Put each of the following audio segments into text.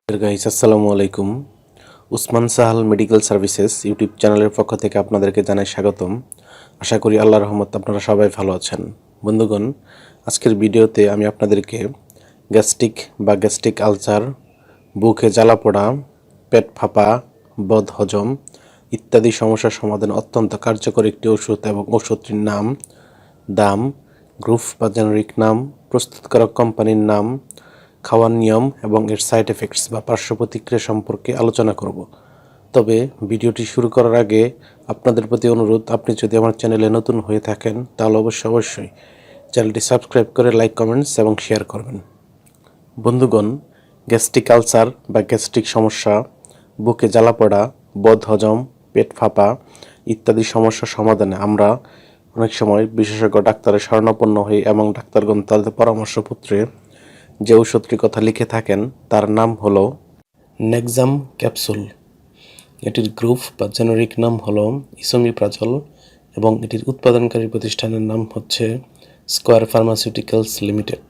Guys আসসালামু আলাইকুম। Usman Sahal medical services YouTube চ্যানেলের পক্ষ থেকে আপনাদেরকে জানাই স্বাগতম। আশা করি আল্লাহর রহমতে আপনারা সবাই ভালো আছেন। বন্ধুগণ, আজকের ভিডিওতে আমি আপনাদেরকে গ্যাস্ট্রিক আলসার, বুকে জ্বালা পোড়া, পেট ফাঁপা, বদহজম ইত্যাদি সমস্যার সমাধানে অত্যন্ত কার্যকর একটি ওষুধ এবং ওষুধটির নাম, দাম, গ্রুপ বা জেনারিক নাম, প্রস্তুতকারক কোম্পানির নাম, খাওয়ার নিয়ম এবং এর সাইড এফেক্টস বা পার্শ্ব প্রতিক্রিয়া সম্পর্কে আলোচনা করব। তবে ভিডিওটি শুরু করার আগে আপনাদের প্রতি অনুরোধ, আপনি যদি আমার চ্যানেলে নতুন হয়ে থাকেন তাহলে অবশ্যই চ্যানেলটি সাবস্ক্রাইব করে লাইক, কমেন্টস এবং শেয়ার করবেন। বন্ধুগণ, গ্যাস্ট্রিক আলসার বা গ্যাস্ট্রিক সমস্যা, বুকে জ্বালা পড়া, বদহজম, পেট ফাঁপা ইত্যাদি সমস্যার সমাধানে আমরা অনেক সময় বিশেষজ্ঞ ডাক্তারের শরণাপন্ন হই এবং ডাক্তারগণ তাদের পরামর্শপত্রে যে ওষুধটির কথা লিখে থাকেন তার নাম হলো নেক্সাম ক্যাপসুল। এটির গ্রুপ বা জেনারিক নাম হলো ইসোমিপ্রাজল এবং এটির উৎপাদনকারী প্রতিষ্ঠানের নাম হচ্ছে স্কয়ার ফার্মাসিউটিক্যালস লিমিটেড।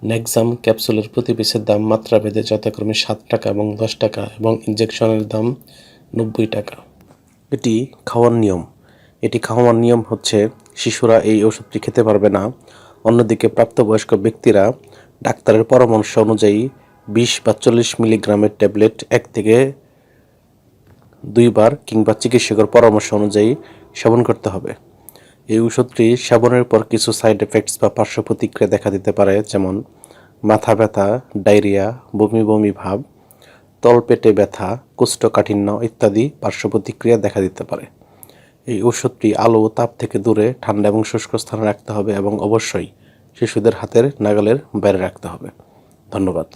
নেক্সাম ক্যাপসুলের প্রতি পিসের দাম মাত্রাভেদে যথাক্রমে 7 টাকা এবং 10 টাকা এবং ইনজেকশনের দাম 90 টাকা। এটি খাওয়ার নিয়ম হচ্ছে শিশুরা এই ওষুধটি খেতে পারবে না। অন্যদিকে প্রাপ্তবয়স্ক ব্যক্তিরা ডাক্তারের পরামর্শ অনুযায়ী 20 বা 40 মিলিগ্রামের ট্যাবলেট 1 থেকে 2 বার কিংবা চিকিৎসকের পরামর্শ অনুযায়ী সেবন করতে হবে। এই ওষুধটি সেবনের পর কিছু সাইড এফেক্টস বা পার্শ্ব প্রতিক্রিয়া দেখা দিতে পারে, যেমন মাথা ব্যথা, ডায়রিয়া, বমি ভাব, তলপেটে ব্যথা, কোষ্ঠকাঠিন্য ইত্যাদি পার্শ্ব প্রতিক্রিয়া দেখা দিতে পারে। এই ওষুধটি আলো ও তাপ থেকে দূরে ঠান্ডা এবং শুষ্ক স্থানে রাখতে হবে এবং অবশ্যই শিশুদের হাতের নাগালের বাইরে রাখতে হবে। ধন্যবাদ।